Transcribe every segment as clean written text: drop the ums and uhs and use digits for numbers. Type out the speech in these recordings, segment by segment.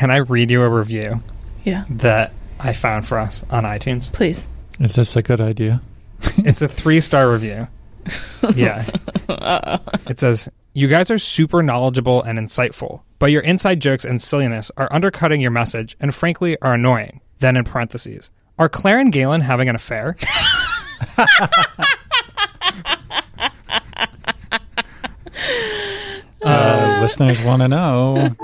Can I read you a review? Yeah. That I found for us on iTunes? Please. Is this a good idea? It's a 3-star review. Yeah. It says, "You guys are super knowledgeable and insightful, but your inside jokes and silliness are undercutting your message and frankly are annoying." Then in parentheses, "Are Claire and Galen having an affair?" Listeners want to know.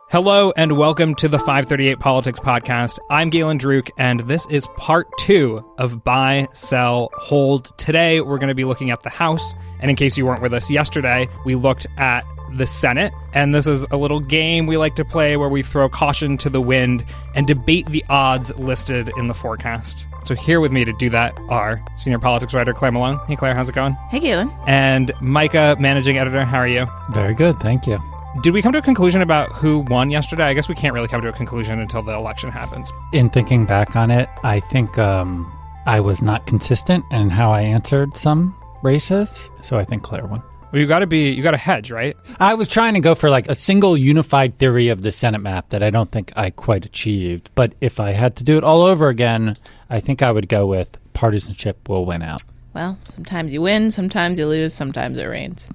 Hello and welcome to the 538 Politics Podcast. I'm Galen Druk, and this is part 2 of Buy, Sell, Hold. Today, we're going to be looking at the House, and in case you weren't with us yesterday, we looked at the Senate, and this is a little game we like to play where we throw caution to the wind and debate the odds listed in the forecast. So here with me to do that are senior politics writer Claire Malone. Hey, Claire, how's it going? Hey, Galen. And Micah, managing editor. How are you? Very good, thank you. Did we come to a conclusion about who won yesterday? I guess we can't really come to a conclusion until the election happens. In thinking back on it, I think I was not consistent in how I answered some races, so I think Claire won. Well, you got to hedge, right? I was trying to go for like a single unified theory of the Senate map that I don't think I quite achieved. But if I had to do it all over again, I think I would go with partisanship will win out. Well, sometimes you win, sometimes you lose, sometimes it rains.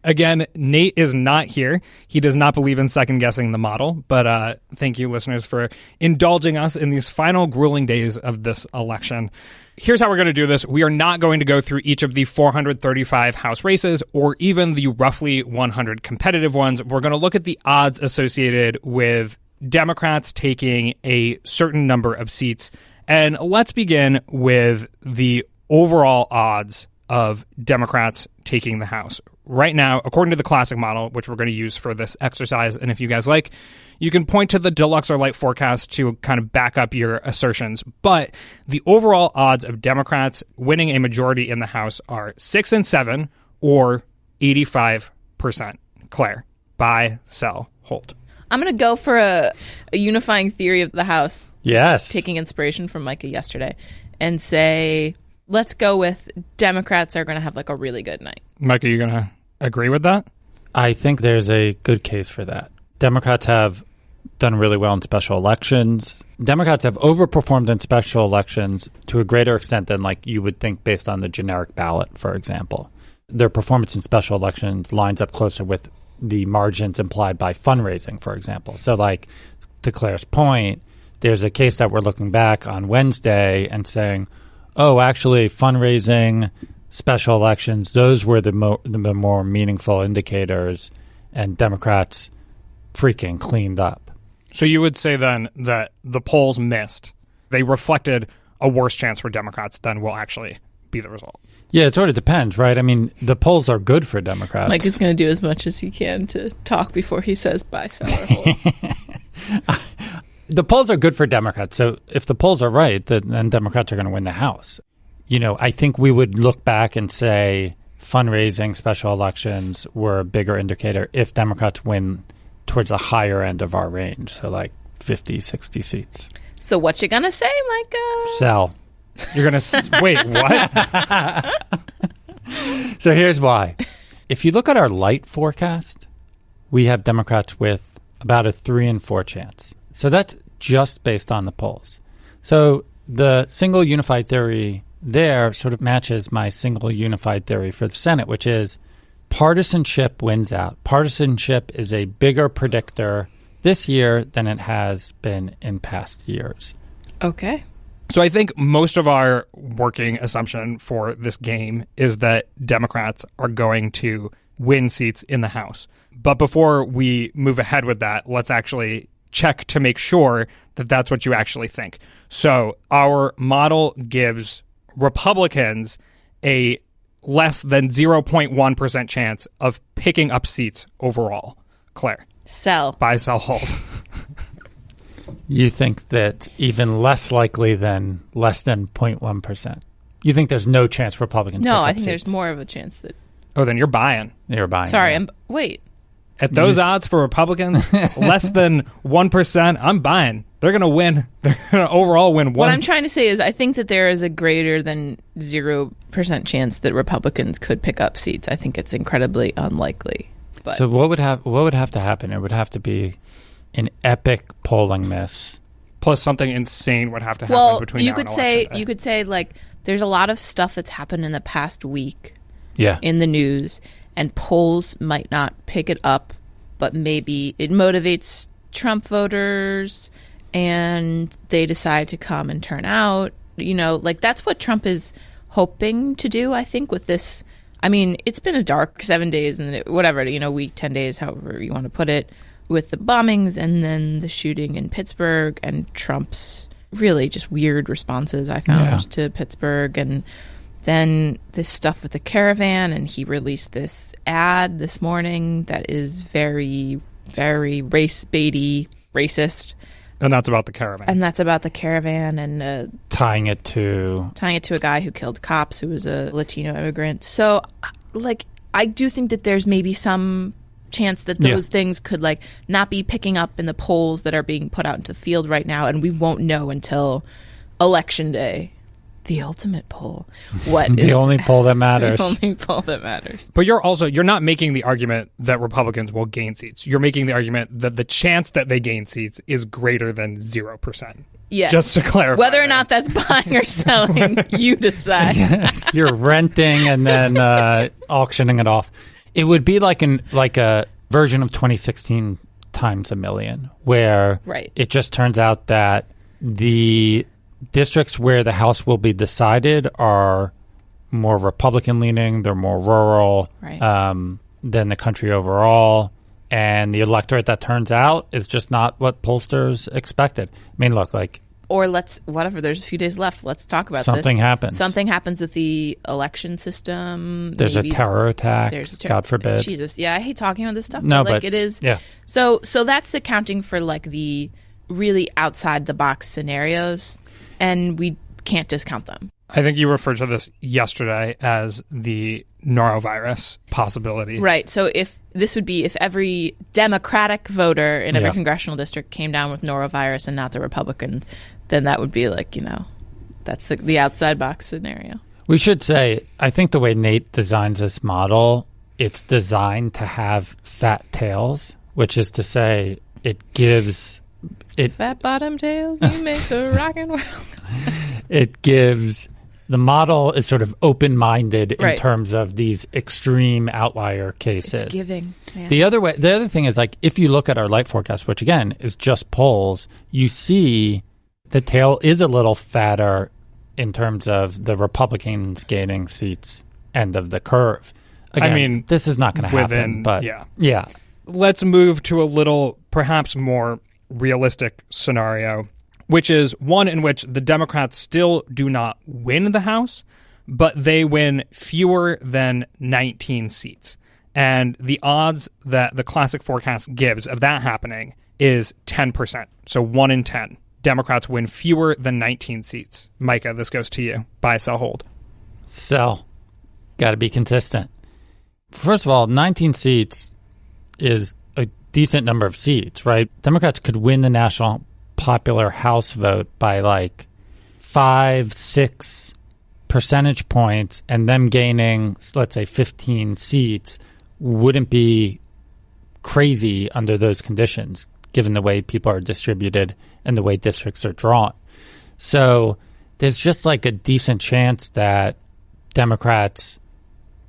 Again, Nate is not here. He does not believe in second-guessing the model, but thank you, listeners, for indulging us in these final grueling days of this election. Here's how we're going to do this. We are not going to go through each of the 435 House races or even the roughly 100 competitive ones. We're going to look at the odds associated with Democrats taking a certain number of seats. And let's begin with the overall odds of Democrats taking the House. Right now, according to the classic model, which we're going to use for this exercise, and if you guys like, you can point to the deluxe or light forecast to kind of back up your assertions. But the overall odds of Democrats winning a majority in the House are 6 and 7 or 85%. Claire, buy, sell, hold. I'm going to go for a unifying theory of the House. Yes. Taking inspiration from Micah yesterday and say, let's go with Democrats are going to have like a really good night. Micah, you going to agree with that? I think there's a good case for that. Democrats have done really well in special elections. Democrats have overperformed in special elections to a greater extent than like you would think based on the generic ballot, for example. Their performance in special elections lines up closer with the margins implied by fundraising, for example. So like to Claire's point, there's a case that we're looking back on Wednesday and saying, oh, actually, fundraising, special elections, those were the more meaningful indicators, and Democrats freaking cleaned up. So you would say then that the polls missed. They reflected a worse chance for Democrats than will actually be the result. Yeah, it sort of depends, right? I mean, the polls are good for Democrats. Mike is going to do as much as he can to talk before he says buy, sell, or hold. The polls are good for Democrats. So if the polls are right, then Democrats are going to win the House. You know, I think we would look back and say fundraising, special elections were a bigger indicator if Democrats win towards the higher end of our range. So like 50, 60 seats. So what you going to say, Micah? Sell. You're going to wait, what? So here's why. If you look at our light forecast, we have Democrats with about a 3 in 4 chance. So that's just based on the polls. So the single unified theory there sort of matches my single unified theory for the Senate, which is partisanship wins out. Partisanship is a bigger predictor this year than it has been in past years. Okay. So I think most of our working assumption for this game is that Democrats are going to win seats in the House. But before we move ahead with that, let's actually check to make sure that that's what you actually think. So our model gives Republicans a less than 0.1% chance of picking up seats overall. Claire. Sell. Buy, sell, hold. You think that even less likely than less than 0.1%? You think there's no chance Republicans pick No, up I think seats? there's more of a chance that... Oh, then you're buying. You're buying. Sorry, yeah. wait. At those odds for Republicans, less than 1%, I'm buying. They're going to win. They're going to overall win one. What I'm trying to say is I think that there is a greater than 0% chance that Republicans could pick up seats. I think it's incredibly unlikely. But So what would have to happen? It would have to be an epic polling miss. Plus something insane would have to happen between now and election day. You could say, like, there's a lot of stuff that's happened in the past week Yeah. in the news, and polls might not pick it up, but maybe it motivates Trump voters and they decide to come and turn out. You know, like, that's what Trump is hoping to do, I think, with this. I mean, it's been a dark 7 days and whatever, week, 10 days, however you want to put it, with the bombings and then the shooting in Pittsburgh and Trump's really just weird responses, I found, to Pittsburgh. And then this stuff with the caravan, and he released this ad this morning that is very, very race-baity, racist. And that's about the caravan. And tying it to a guy who killed cops who was a Latino immigrant. So, like, I do think that there's maybe some chance that those things could, like, not be picking up in the polls that are being put out into the field right now, and we won't know until Election Day. The ultimate poll. The only poll that matters. The only poll that matters. But you're not making the argument that Republicans will gain seats. You're making the argument that the chance that they gain seats is greater than 0%. Yes. Just to clarify. Whether or not that's buying or selling, you decide. You're renting and then auctioning it off. It would be like a version of 2016 times a million, where it just turns out that the districts where the House will be decided are more Republican leaning, they're more rural than the country overall, and the electorate that turns out is just not what pollsters expected. I mean, look, or there's a few days left, let's talk about something happens. Something happens with the election system. There's a terror attack, God forbid. Jesus, I hate talking about this stuff. No, but it is. Yeah. So that's accounting for, like, the really outside the box scenarios, and we can't discount them. I think you referred to this yesterday as the norovirus possibility. Right. So if every Democratic voter in every congressional district came down with norovirus and not the Republicans, then that would be, like, that's the outside box scenario. We should say, I think the way Nate designs this model, it's designed to have fat tails, which is to say it gives... Fat bottom tails, you make the rockin' world. It gives... The model is sort of open-minded in terms of these extreme outlier cases. It's giving. Man. The other thing is, like, if you look at our light forecast, which again is just polls, you see the tail is a little fatter in terms of the Republicans gaining seats end of the curve. Again, I mean, this is not going to happen, but yeah. Let's move to a little, perhaps more realistic scenario, which is one in which the Democrats still do not win the House, but they win fewer than 19 seats. And the odds that the classic forecast gives of that happening is 10%. So 1 in 10. Democrats win fewer than 19 seats. Micah, this goes to you. Buy, sell, hold. Sell. Got to be consistent. First of all, 19 seats is a decent number of seats, right? Democrats could win the national popular House vote by like 5-6 percentage points, and them gaining, let's say, 15 seats wouldn't be crazy under those conditions, given the way people are distributed and the way districts are drawn. So there's just like a decent chance that Democrats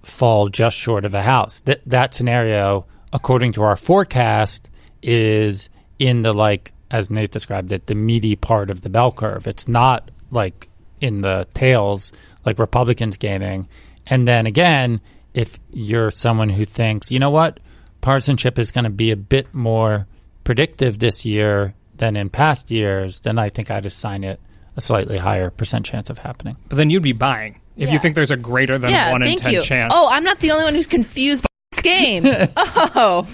fall just short of a House. That scenario, according to our forecast, is in the, like, as Nate described it, the meaty part of the bell curve. It's not like in the tails, like Republicans gaining. And then again, if you're someone who thinks, you know what, partisanship is going to be a bit more predictive this year than in past years, then I think I'd assign it a slightly higher percent chance of happening. But then you'd be buying if you think there's a greater than 1 in 10 chance. Oh, I'm not the only one who's confused by this game. Oh.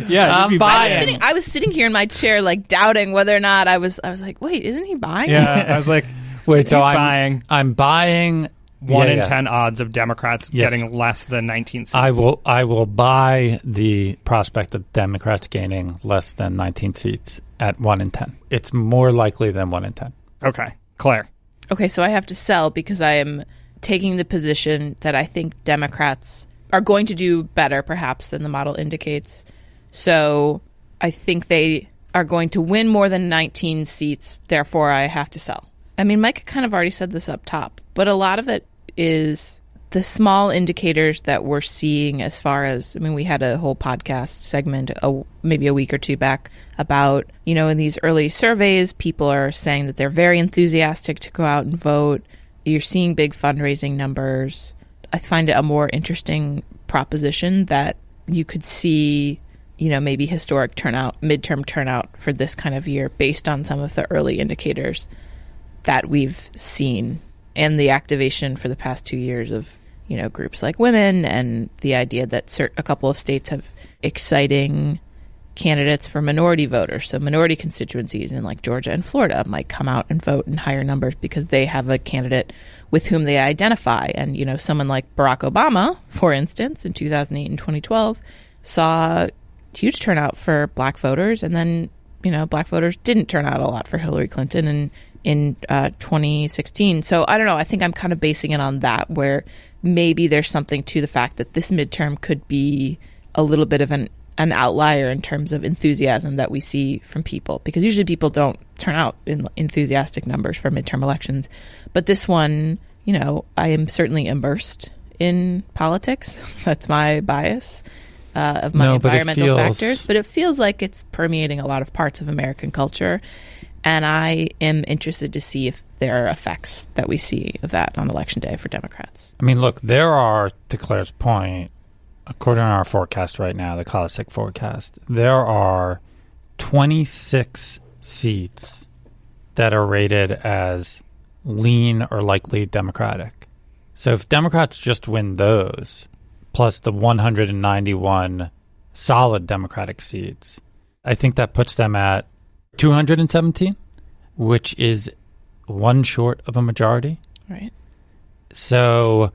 Yeah, I'm buying. I was sitting here in my chair, like, doubting whether or not I was like, wait, isn't he buying? Yeah, I was like, wait, so buying. I'm buying 1 in 10 odds of Democrats getting less than 19 seats. I will buy the prospect of Democrats gaining less than 19 seats at 1 in 10. It's more likely than 1 in 10. Okay. Claire. Okay, so I have to sell because I am taking the position that I think Democrats are going to do better, perhaps, than the model indicates. So I think they are going to win more than 19 seats. Therefore, I have to sell. I mean, Mike kind of already said this up top, but a lot of it is the small indicators that we're seeing as far as, I mean, we had a whole podcast segment maybe a week or two back about, you know, in these early surveys, people are saying that they're very enthusiastic to go out and vote. You're seeing big fundraising numbers. I find it a more interesting proposition that you could see, you know, maybe historic turnout, midterm turnout for this kind of year based on some of the early indicators that we've seen and the activation for the past 2 years of, you know, groups like women and the idea that a couple of states have exciting candidates for minority voters. So minority constituencies in like Georgia and Florida might come out and vote in higher numbers because they have a candidate with whom they identify. And, you know, someone like Barack Obama, for instance, in 2008 and 2012, saw huge turnout for black voters. And then, you know, black voters didn't turn out a lot for Hillary Clinton in 2016. So I don't know. I think I'm kind of basing it on that, where maybe there's something to the fact that this midterm could be a little bit of an outlier in terms of enthusiasm that we see from people, because usually people don't turn out in enthusiastic numbers for midterm elections. But this one, you know, I am certainly immersed in politics. That's my bias of my environmental factors. But it feels like it's permeating a lot of parts of American culture. And I am interested to see if there are effects that we see of that on Election Day for Democrats. I mean, look, there are, to Claire's point, according to our forecast right now, the classic forecast, there are 26 seats that are rated as lean or likely Democratic. So if Democrats just win those, plus the 191 solid Democratic seats, I think that puts them at 217, which is one short of a majority. Right. So,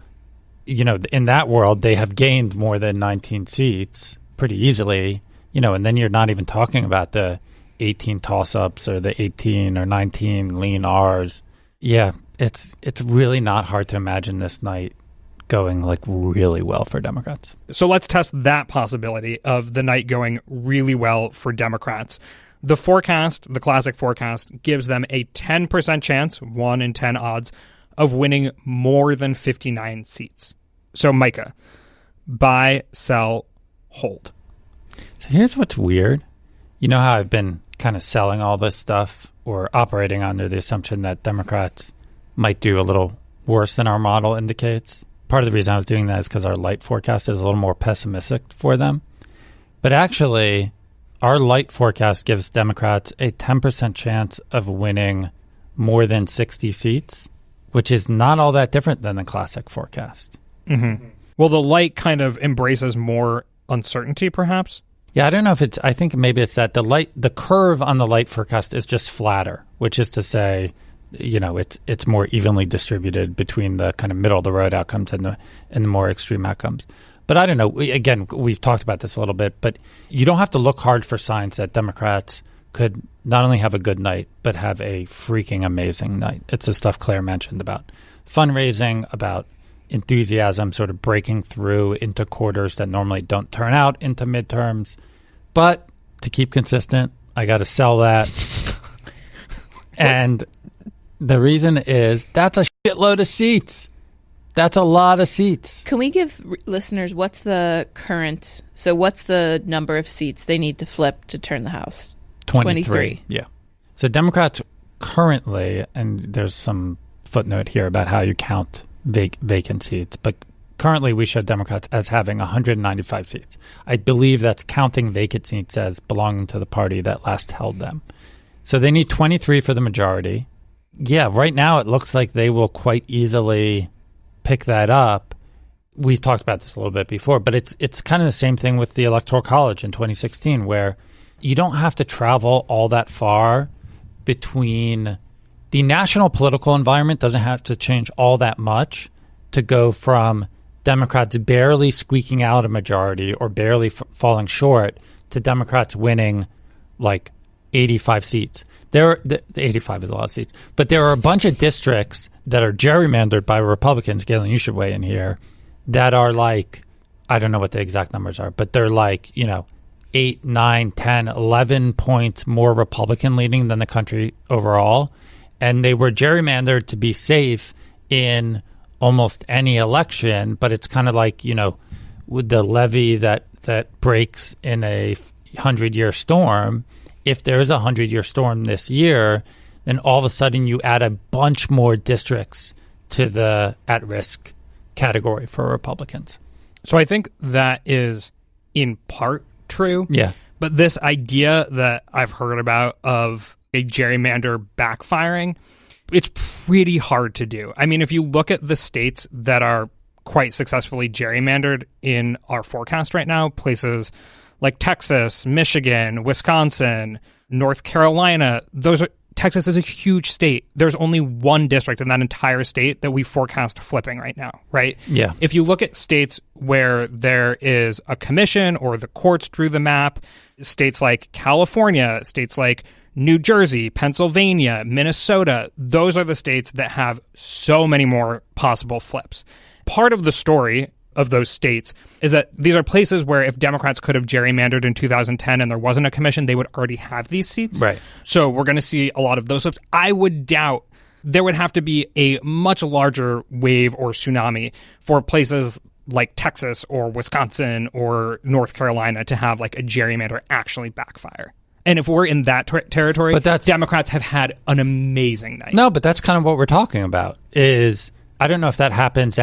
you know, in that world, they have gained more than 19 seats pretty easily, you know, and then you're not even talking about the 18 toss-ups or the 18 or 19 lean Rs. Yeah, it's really not hard to imagine this night going like really well for Democrats. So let's test that possibility of the night going really well for Democrats. The forecast, the classic forecast, gives them a 10% chance, 1 in 10 odds, of winning more than 59 seats. So, Micah, buy, sell, hold. So here's what's weird. You know how I've been kind of selling all this stuff or operating under the assumption that Democrats might do a little worse than our model indicates? Part of the reason I was doing that is because our light forecast is a little more pessimistic for them. But actually, our light forecast gives Democrats a 10% chance of winning more than 60 seats, which is not all that different than the classic forecast. Mm-hmm. Well, the light kind of embraces more uncertainty, perhaps? Yeah, I don't know if it's, I think maybe it's that the curve on the light forecast is just flatter, which is to say, you know, it's more evenly distributed between the kind of middle of the road outcomes and the more extreme outcomes. But I don't know. Again, we've talked about this a little bit, but you don't have to look hard for signs that Democrats could not only have a good night, but have a freaking amazing night. It's the stuff Claire mentioned about fundraising, about enthusiasm sort of breaking through into quarters that normally don't turn out into midterms. But to keep consistent, I got to sell that. And the reason is that's a shitload of seats. That's a lot of seats. Can we give listeners what's the number of seats they need to flip to turn the House? 23. Yeah. So Democrats currently, and there's some footnote here about how you count vacant seats, but currently we show Democrats as having 195 seats. I believe that's counting vacant seats as belonging to the party that last held them. So they need 23 for the majority. Yeah, right now it looks like they will quite easily pick that up. We've talked about this a little bit before, but it's kind of the same thing with the Electoral College in 2016, where you don't have to travel all that far between the national political environment doesn't have to change all that much to go from Democrats barely squeaking out a majority or barely falling short to Democrats winning like 85 seats. The 85 is a lot of seats. But there are a bunch of districts that are gerrymandered by Republicans, Galen, you should weigh in here, that are like, I don't know what the exact numbers are, but they're like, 8, 9, 10, 11 points more Republican leaning than the country overall. And they were gerrymandered to be safe in almost any election, but it's kind of like, with the levee that breaks in a 100-year storm. If there is a 100-year storm this year, then all of a sudden you add a bunch more districts to the at-risk category for Republicans. So I think that is in part true. Yeah. But this idea that I've heard about of a gerrymander backfiring, it's pretty hard to do. I mean, if you look at the states that are quite successfully gerrymandered in our forecast right now, places like Texas, Michigan, Wisconsin, North Carolina, Texas is a huge state. There's only one district in that entire state that we forecast flipping right now, right? Yeah. If you look at states where there is a commission or the courts drew the map, states like California, states like New Jersey, Pennsylvania, Minnesota, those are the states that have so many more possible flips. Part of the story of those states is that these are places where if Democrats could have gerrymandered in 2010 and there wasn't a commission, they would already have these seats. Right. So we're going to see a lot of those flips. I would doubt there would have to be a much larger wave or tsunami for places like Texas or Wisconsin or North Carolina to have like a gerrymander actually backfire. And if we're in that territory, Democrats have had an amazing night. No, but that's kind of what we're talking about is I don't know if that happens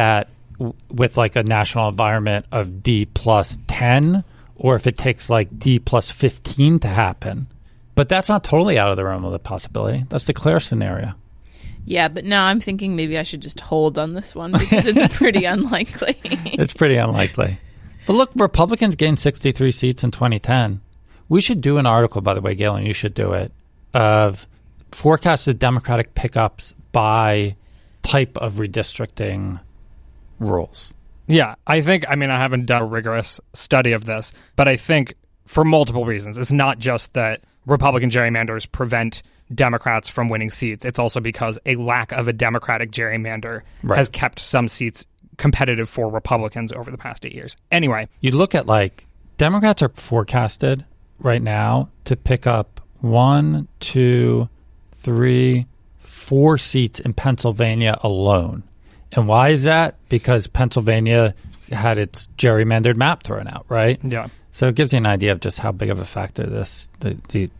with like a national environment of D plus 10 or if it takes like D plus 15 to happen. But that's not totally out of the realm of the possibility. That's the Claire scenario. Yeah, but now I'm thinking maybe I should just hold on this one because it's pretty unlikely. It's pretty unlikely. But look, Republicans gained 63 seats in 2010. We should do an article, by the way, Galen, you should do it, of forecasted Democratic pickups by type of redistricting rules. Yeah, I haven't done a rigorous study of this, but I think for multiple reasons. It's not just that Republican gerrymanders prevent Democrats from winning seats. It's also because a lack of a Democratic gerrymander has kept some seats competitive for Republicans over the past 8 years. Anyway. You look at like Democrats are forecasted right now to pick up 1, 2, 3, 4 seats in Pennsylvania alone. And why is that? Because Pennsylvania had its gerrymandered map thrown out, right? Yeah. So it gives you an idea of just how big of a factor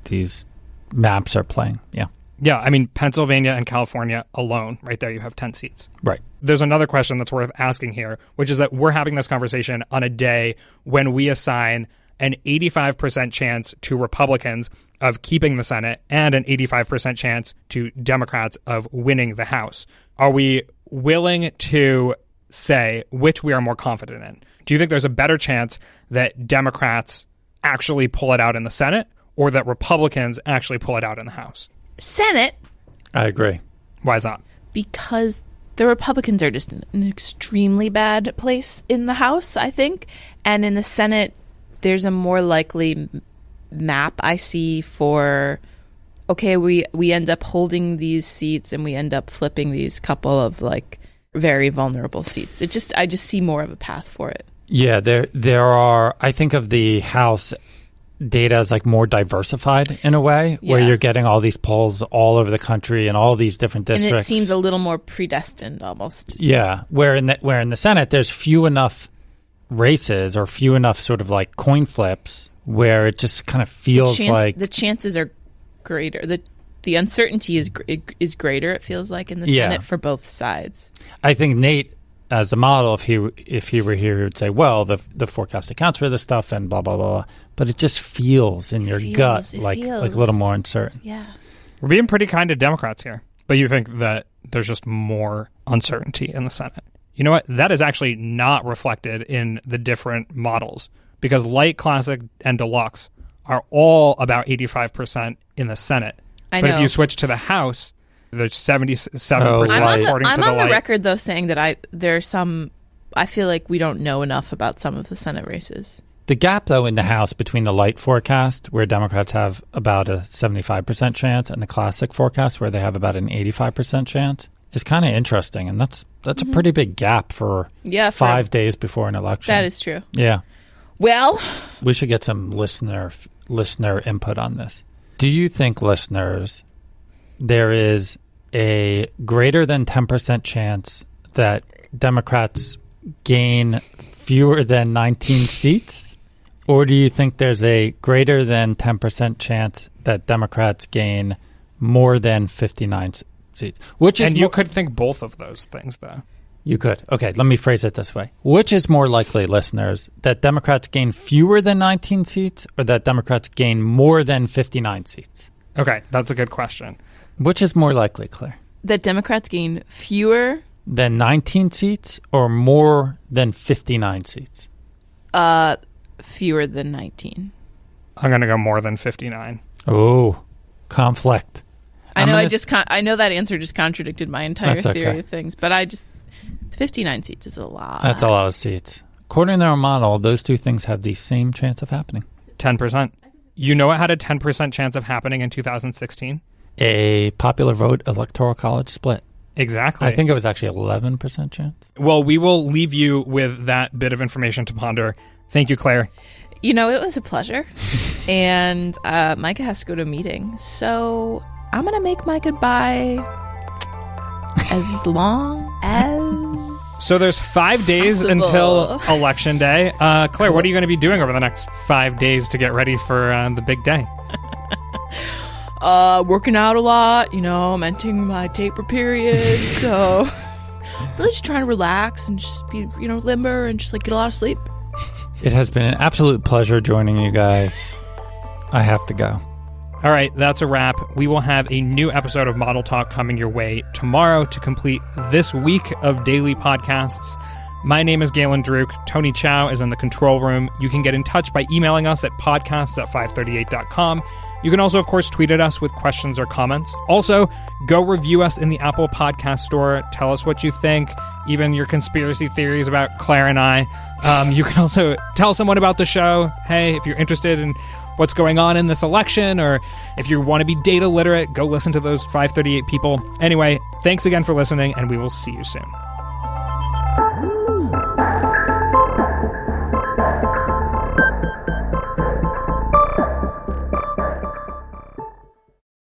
these maps are playing. Yeah. Yeah, I mean, Pennsylvania and California alone, right there, you have 10 seats. Right. There's another question that's worth asking here, which is that we're having this conversation on a day when we assign an 85% chance to Republicans of keeping the Senate and an 85% chance to Democrats of winning the House. Are we willing to say which we are more confident in? Do you think there's a better chance that Democrats actually pull it out in the Senate or that Republicans actually pull it out in the House? Senate. I agree. Why is that? Because the Republicans are just in an extremely bad place in the House, I think. And in the Senate, there's a more likely map I see for, okay, we end up holding these seats and we end up flipping these couple of like very vulnerable seats. I just see more of a path for it. Yeah, there are, I think of the House data as like more diversified in a way, where you're getting all these polls all over the country and all these different districts. And it seems a little more predestined almost. Yeah, where in the Senate there's few enough races or few enough sort of like coin flips where it just kind of feels like the chances are greater. The uncertainty is greater, it feels like, in the Senate for both sides. I think Nate, as a model, if he were here, he would say, well, the forecast accounts for this stuff and blah, blah, blah, blah. But it just feels in your gut like a little more uncertain. Yeah. We're being pretty kind to Democrats here. But you think that there's just more uncertainty in the Senate. You know what? That is actually not reflected in the different models because Light, Classic, and Deluxe are all about 85% in the Senate. But if you switch to the House, There's 77% Right. according I'm to the on the light. record, though, saying that I feel like we don't know enough about some of the Senate races. The gap, though, in the House between the light forecast, where Democrats have about a 75% chance, and the classic forecast, where they have about an 85% chance, is kind of interesting. And that's a pretty big gap for 5 days before an election. That is true. Yeah. Well, We should get some listener input on this. Do you think, listeners, there is a greater than 10% chance that Democrats gain fewer than 19 seats? Or do you think there's a greater than 10% chance that Democrats gain more than 59 seats? And you could think both of those things, though. You could. Okay, let me phrase it this way. Which is more likely, listeners, that Democrats gain fewer than 19 seats or that Democrats gain more than 59 seats? Okay, that's a good question. Which is more likely, Claire? that Democrats gain fewer Than 19 seats or more than 59 seats? fewer than 19. I'm going to go more than 59. Oh, conflict. I know that answer just contradicted my entire That's okay. theory of things, but 59 seats is a lot. That's a lot of seats. According to our model, those two things have the same chance of happening. 10%. You know it had a 10% chance of happening in 2016? A popular vote electoral college split. Exactly. I think it was actually 11% chance. Well, we will leave you with that bit of information to ponder. Thank you, Claire. You know, it was a pleasure. And Micah has to go to a meeting. So I'm going to make my goodbye as long as... So there's 5 days possible. until Election Day. Claire, what are you going to be doing over the next 5 days to get ready for the big day? Working out a lot. I'm entering my taper period. So really just trying to relax and just be, limber and just get a lot of sleep. It has been an absolute pleasure joining you guys. I have to go. All right, that's a wrap. We will have a new episode of Model Talk coming your way tomorrow to complete this week of daily podcasts. My name is Galen Druk. Tony Chow is in the control room. You can get in touch by emailing us at podcasts@538.com. You can also, of course, tweet at us with questions or comments. Also, go review us in the Apple Podcast Store. Tell us what you think, even your conspiracy theories about Claire and I. You can also tell someone about the show. Hey, if you're interested in what's going on in this election, or if you want to be data literate, go listen to those 538 people. Anyway, thanks again for listening, and we will see you soon.